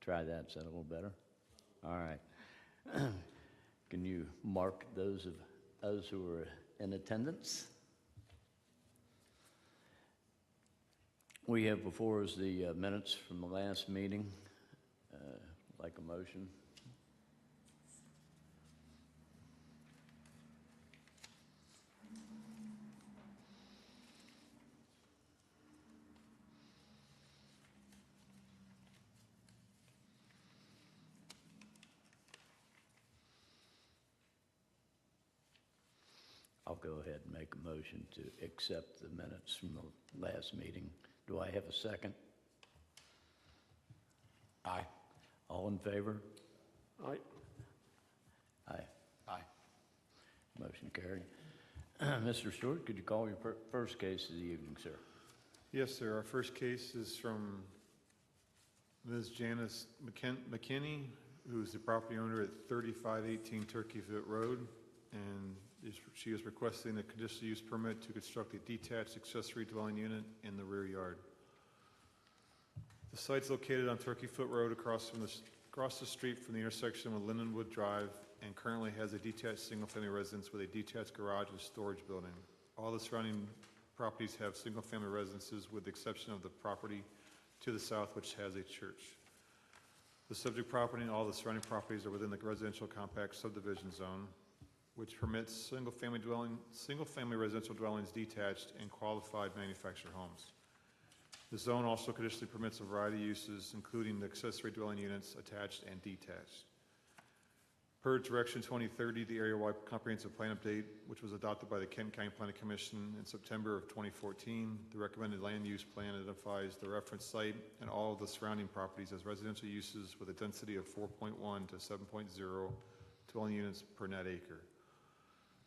Try that. Is that a little better? All right. Can you mark those of us who are in attendance? We have before us the minutes from the last meeting. Like a motion. I'll go ahead and make a motion to accept the minutes from the last meeting. Do I have a second? Aye. All in favor? Aye. Aye. Aye. Motion carried. Mr. Stewart, could you call your first case of the evening, sir? Yes, sir. Our first case is from Ms. Janice McKinney, who is the property owner at 3518 Turkey Foot Road, and she is requesting a conditional use permit to construct a detached accessory dwelling unit in the rear yard. The site's located on Turkey Foot Road across the street from the intersection with Lindenwood Drive, and currently has a detached single-family residence with a detached garage and storage building. All the surrounding properties have single-family residences with the exception of the property to the south, which has a church. The subject property and all the surrounding properties are within the residential compact subdivision zone, which permits single-family residential dwellings detached and qualified manufactured homes. The zone also conditionally permits a variety of uses, including the accessory dwelling units attached and detached. Per Direction 2030, the area-wide comprehensive plan update, which was adopted by the Kent County Planning Commission in September of 2014, the recommended land use plan identifies the reference site and all of the surrounding properties as residential uses with a density of 4.1 to 7.0 dwelling units per net acre.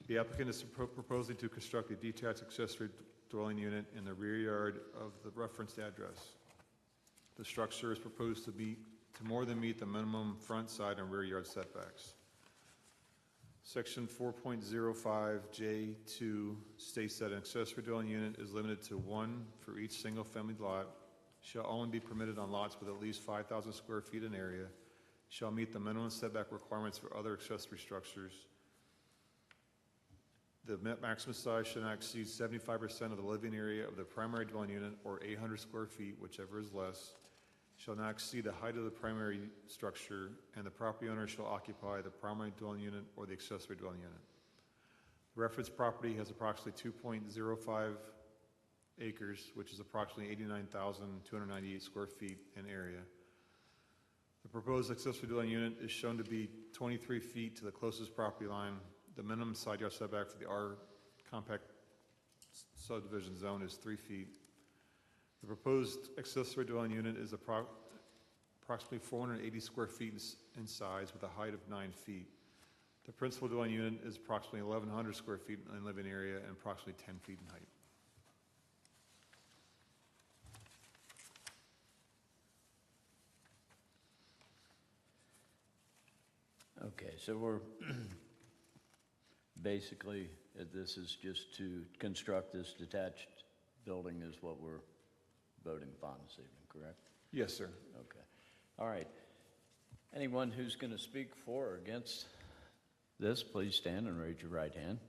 The applicant is proposing to construct a detached accessory dwelling unit in the rear yard of the referenced address. The structure is proposed to more than meet the minimum front, side, and rear yard setbacks. Section 4.05J2 states that an accessory dwelling unit is limited to one for each single-family lot, shall only be permitted on lots with at least 5,000 square feet in area, shall meet the minimum setback requirements for other accessory structures. The maximum size should not exceed 75% of the living area of the primary dwelling unit, or 800 square feet, whichever is less, shall not exceed the height of the primary structure, and the property owner shall occupy the primary dwelling unit or the accessory dwelling unit. The reference property has approximately 2.05 acres, which is approximately 89,298 square feet in area. The proposed accessory dwelling unit is shown to be 23 feet to the closest property line. The minimum side yard setback for the R compact subdivision zone is 3 feet. The proposed accessory dwelling unit is approximately 480 square feet in size with a height of 9 feet. The principal dwelling unit is approximately 1,100 square feet in living area and approximately 10 feet in height. Okay, so we're basically, this is just to construct this detached building is what we're voting upon this evening, correct? Yes, sir. Okay. All right. Anyone who's going to speak for or against this, please stand and raise your right hand.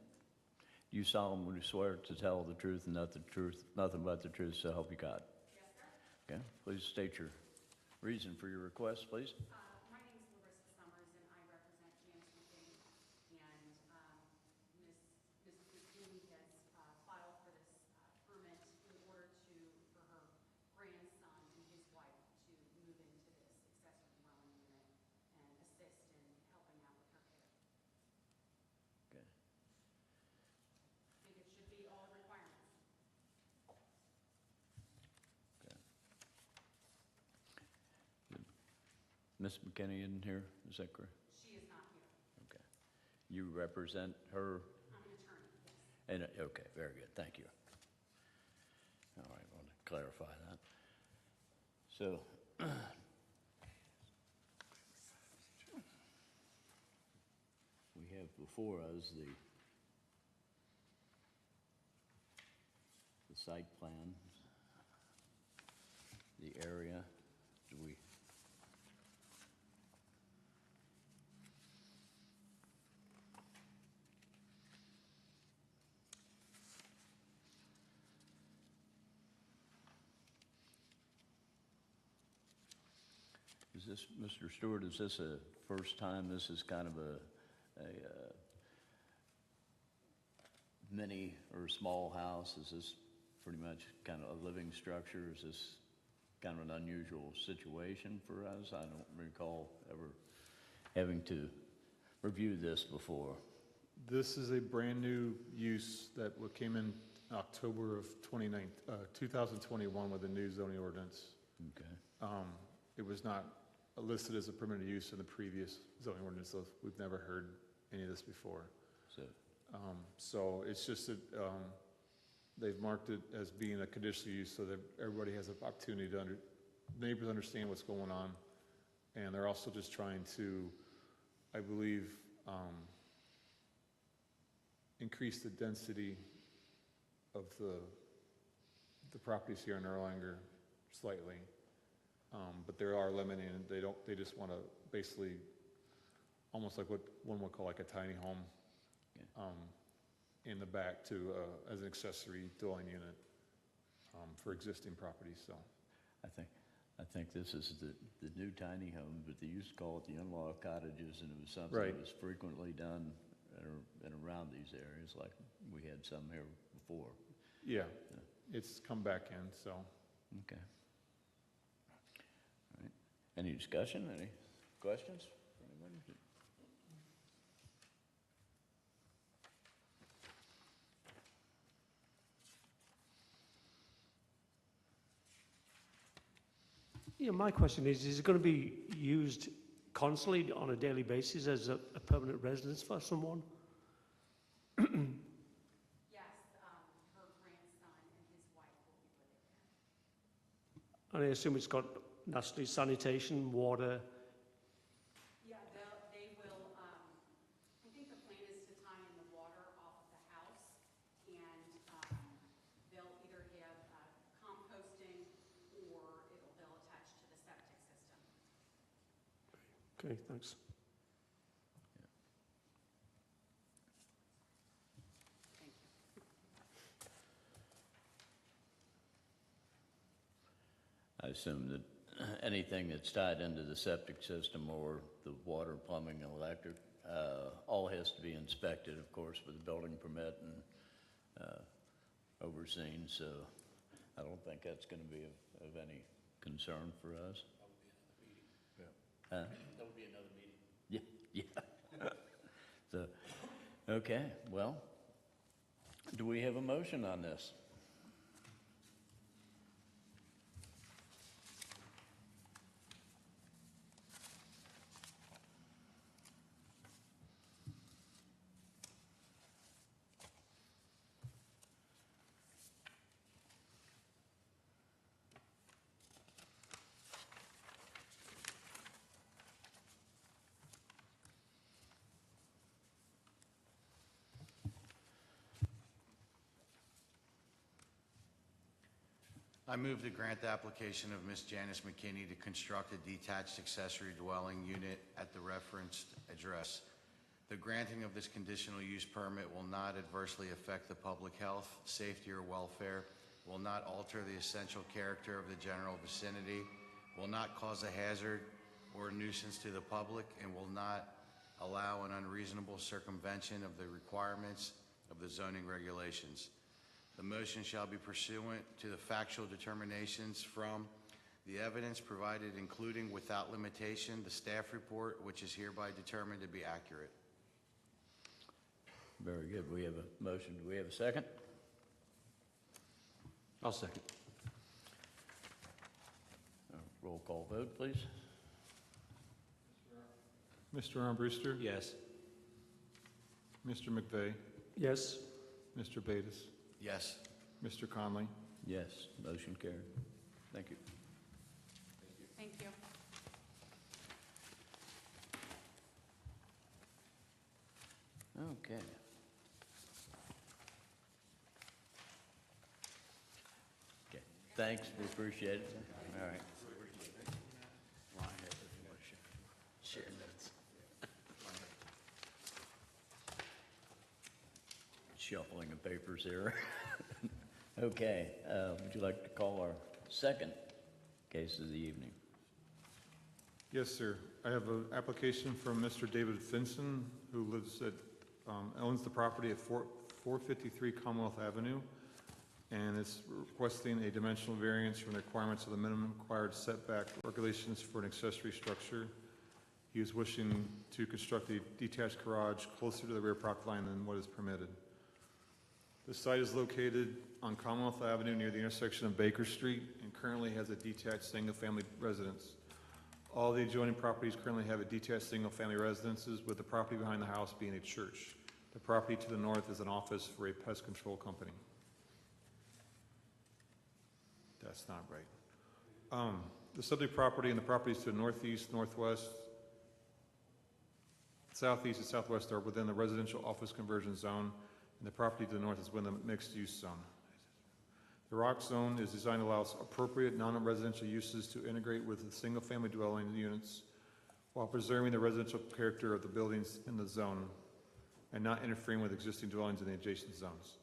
Do you solemnly swear to tell the truth and nothing but the truth, so help you God? Yes, sir. Okay. Please state your reason for your request, please. My name is Larissa Summers, and I represent Janice McKinney. And Mrs. McKinney has filed for this permit in order for her grandson and his wife to move into this accessory dwelling unit and assist in helping out with her care. Okay. I think it should be all requirements. Okay. Ms. McKinney isn't here, is that correct? She is not here. Okay. You represent her? I'm an attorney, yes. And, okay, very good, thank you. All right, I want to clarify that. So, we have before us the site plan, the area. Do we this, Mr. Stewart, is this a first time, this is kind of a mini or small house? Is this pretty much kind of a living structure? Is this kind of an unusual situation for us? I don't recall ever having to review this before. This is a brand-new use that came in October of 2021 with the new zoning ordinance. Okay. It was not listed as a permitted use in the previous zoning ordinance, so we've never heard any of this before. So it's just that they've marked it as being a conditional use so that everybody has an opportunity to neighbors understand what's going on. And they're also just trying to, I believe, increase the density of the properties here in Erlanger slightly. But they are limiting it. They just want to basically, almost like what one would call like a tiny home, in the back to, as an accessory dwelling unit, for existing properties, so. I think this is the new tiny home, but they used to call it the in-law cottages, and it was something Right. that was frequently done and around these areas, like we had some here before. Yeah, it's come back in, so. Okay. All right. Any discussion? Any questions for anyone? Yeah, my question is it going to be used constantly on a daily basis as a permanent residence for someone? Yes, her grandson and his wife will be living there. And I assume it's got naturally sanitation, water. Yeah, they will, I think the plan is to tie in the water off of the house, and they'll either have composting or they'll attach to the septic system. Okay, thanks. Thank you. I assume that anything that's tied into the septic system or the water, plumbing, and electric, all has to be inspected, of course, with a building permit and overseen, so I don't think that's going to be of any concern for us. That would be another meeting. Yeah, yeah. So, okay, well, do we have a motion on this? I move to grant the application of Ms. Janice McKinney to construct a detached accessory dwelling unit at the referenced address. The granting of this conditional use permit will not adversely affect the public health, safety, or welfare, will not alter the essential character of the general vicinity, will not cause a hazard or a nuisance to the public, and will not allow an unreasonable circumvention of the requirements of the zoning regulations. The motion shall be pursuant to the factual determinations from the evidence provided, including without limitation the staff report, which is hereby determined to be accurate. Very good. We have a motion. Do we have a second? I'll second. Roll call vote, please. Mr. Armbruster? Yes. Mr. McVeigh? Yes. Mr. Batis? Yes. Mr. Conley? Yes, motion carried. Thank you. Thank you. Okay. Okay, thanks, we appreciate it. All right. Share notes. Shuffling of papers here. Okay, would you like to call our second case of the evening? Yes, sir. I have an application from Mr. David Finson, who lives at, owns the property at 453 Commonwealth Avenue, and is requesting a dimensional variance from the requirements of the minimum required setback regulations for an accessory structure. He is wishing to construct a detached garage closer to the rear property line than what is permitted. The site is located on Commonwealth Avenue near the intersection of Baker Street and currently has a detached single-family residence. All the adjoining properties currently have a detached single-family residences, with the property behind the house being a church. The property to the north is an office for a pest control company. That's not right. The subject property and the properties to the northeast, northwest, southeast, and southwest are within the residential office conversion zone, and the property to the north is within the mixed-use zone. The rock zone is designed to allow appropriate non-residential uses to integrate with the single-family dwelling units while preserving the residential character of the buildings in the zone and not interfering with existing dwellings in the adjacent zones.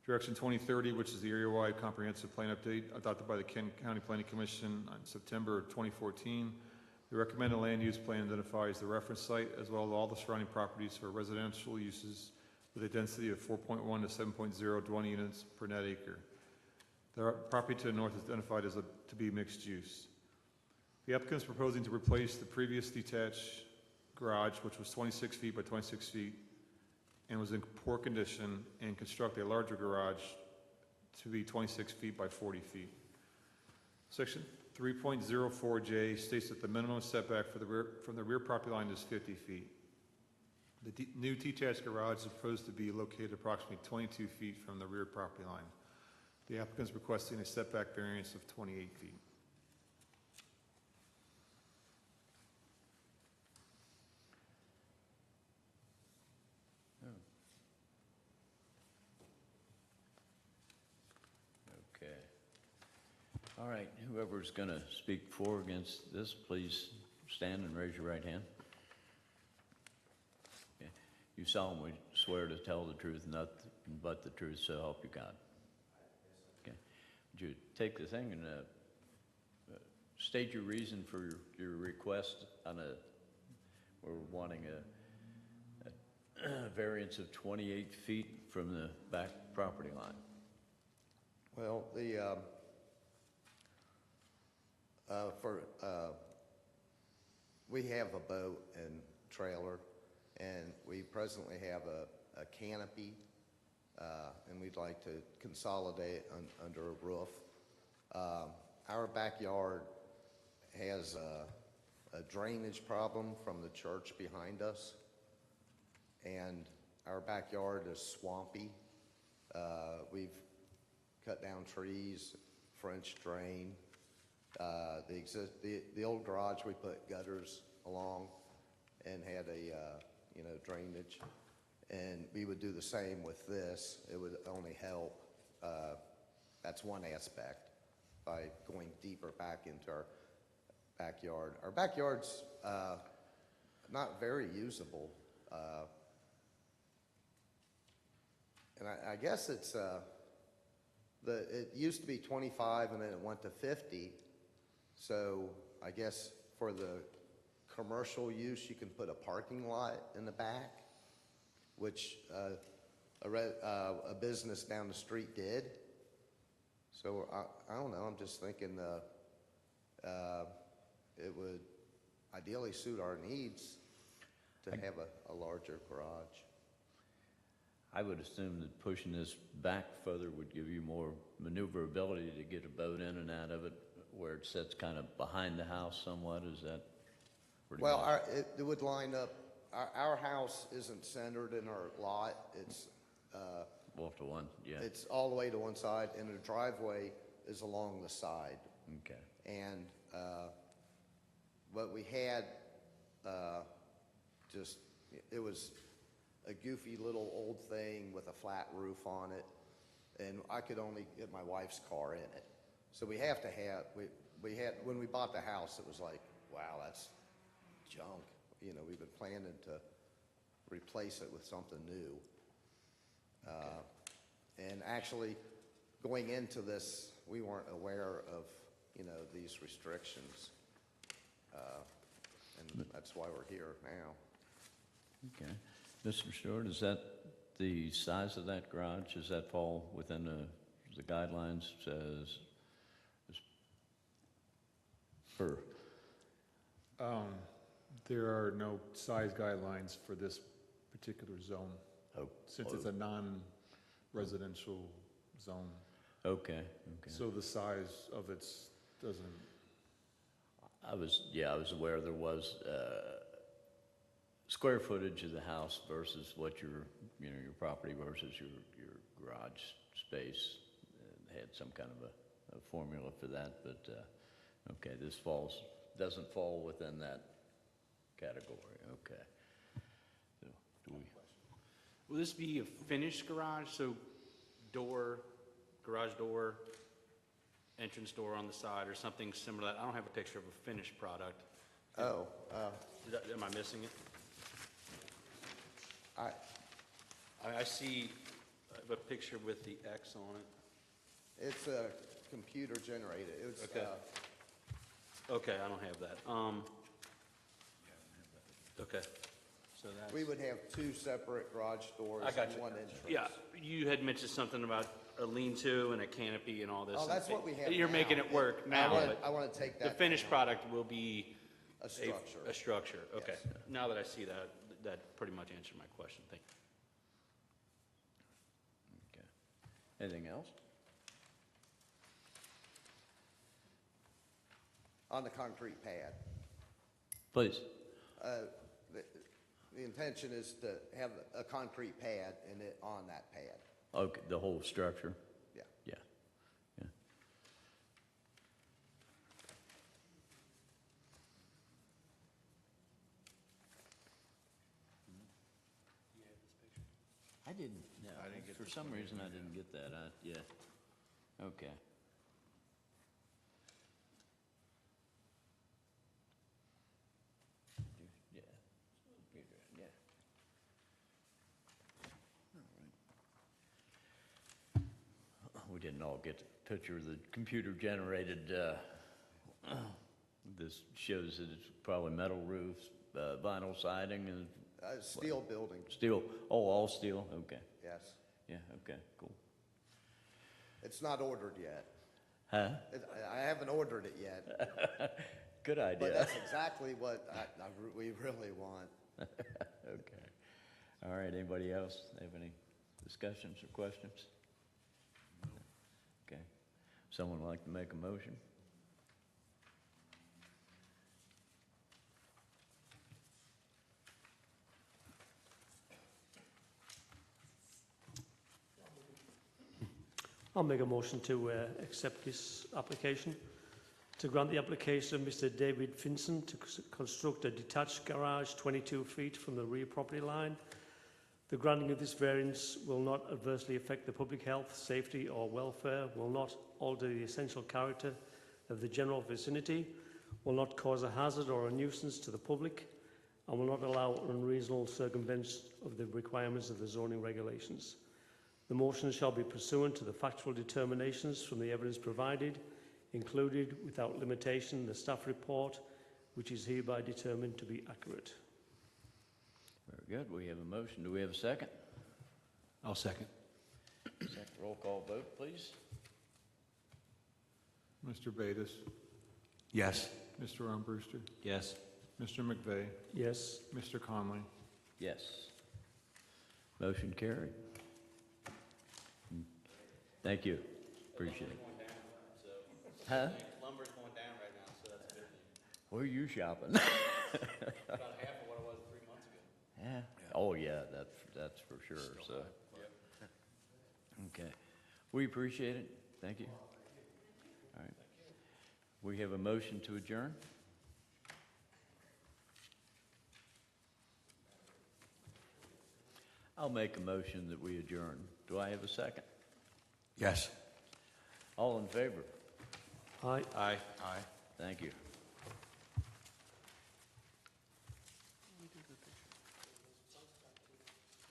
Direction 2030, which is the area-wide comprehensive plan update adopted by the Kent County Planning Commission on September 2014, the recommended land use plan identifies the reference site as well as all the surrounding properties for residential uses with a density of 4.1 to 7.0 dwelling units per net acre. The property to the north is identified as to be mixed use. The applicant is proposing to replace the previous detached garage, which was 26 feet by 26 feet and was in poor condition, and construct a larger garage to be 26 feet by 40 feet. Section 3.04J states that the minimum setback for from the rear property line is 50 feet. The new detached garage is proposed to be located approximately 22 feet from the rear property line. The applicant is requesting a setback variance of 28 feet. Okay. All right, whoever's going to speak for or against this, please stand and raise your right hand. Okay. You solemnly swear to tell the truth, nothing but the truth, so help you God. Okay. Would you take the thing and state your reason for your request on we're wanting a variance of 28 feet from the back property line. Well, we have a boat and trailer, and we presently have a canopy, and we'd like to consolidate under a roof. Our backyard has a drainage problem from the church behind us, and our backyard is swampy. We've cut down trees, French drain. The old garage, we put gutters along and had a drainage, and we would do the same with this. It would only help. That's one aspect, by going deeper back into our backyard. Our backyard's not very usable, and I guess it's it used to be 25 and then it went to 50. So I guess for the commercial use, you can put a parking lot in the back, which a business down the street did. So I don't know, I'm just thinking it would ideally suit our needs to have a larger garage. I would assume that pushing this back further would give you more maneuverability to get a boat in and out of it, where it sits kind of behind the house somewhat. Is that pretty much? Well, it would line up. Our house isn't centered in our lot. It's Off to one, yeah. it's all the way to one side, and the driveway is along the side. Okay. And what we had, it was a goofy little old thing with a flat roof on it, and I could only get my wife's car in it. So we have to have, we had, when we bought the house, it was like, wow, that's junk. We've been planning to replace it with something new. And actually, going into this, we weren't aware of, these restrictions. And that's why we're here now. Okay. Mr. Stewart, is that the size of that garage? Does that fall within the guidelines as per? There are no size guidelines for this particular zone, Oh, since it's a non-residential zone. okay, okay. So the size of it doesn't, I was aware there was square footage of the house versus what your property versus your garage space. They had some kind of a formula for that, but okay, this doesn't fall within that category. Okay. So, do we? Will this be a finished garage, so garage door, entrance door on the side, or something similar? I don't have a picture of a finished product. Oh, Am I missing it? I, I see a picture with the X on it. it's a computer generated. It's, Okay. Okay, I don't have that. Okay, so that's. we would have two separate garage doors I got and you. one entrance. Yeah, you had mentioned something about a lean-to and a canopy and all this. Oh, that's what we have You're now. making it work I now, wanna- but I want to take the that finished down. product will be A structure. a structure, okay. Yes. Now that I see that, that pretty much answered my question, thank you. Okay. Anything else? On the concrete pad. Please. The intention is to have a concrete pad and it on that pad. Okay, the whole structure? Yeah. Yeah. Yeah. I didn't, no, I didn't get for this some one reason I either, didn't get that, yeah. Okay. Yeah. Yeah. All right. We didn't all get a picture of the computer-generated, this shows that it's probably metal roofs, vinyl siding, and Steel building, steel. Oh, all steel? Okay. yes. Yeah, okay, cool. It's not ordered yet. Huh? I haven't ordered it yet, Good but idea. that's exactly what we really want. Okay. All right, anybody else have any discussions or questions? Okay. Someone like to make a motion? I'll make a motion to accept this application, to grant the application of Mr. David Finson to construct a detached garage 22 feet from the rear property line. The granting of this variance will not adversely affect the public health, safety or welfare, will not alter the essential character of the general vicinity, will not cause a hazard or a nuisance to the public, and will not allow unreasonable circumvention of the requirements of the zoning regulations. The motion shall be pursuant to the factual determinations from the evidence provided, included without limitation the staff report, which is hereby determined to be accurate. Very good. We have a motion. Do we have a second? I'll second. Second roll call vote, please. Mr. Batis, Yes. Mr. Armbruster, Yes. Mr. McVeigh, Yes. Mr. Conley. Yes. Motion carried. Thank you. Appreciate it. Huh? Lumber's going down right now, so that's a good thing. Where are you shopping? About half of what it was 3 months ago. Yeah. Oh, yeah, that's for sure, so. Okay. We appreciate it. Thank you. All right. We have a motion to adjourn. I'll make a motion that we adjourn. Do I have a second? Yes. All in favor? Aye. Aye. Aye. Thank you.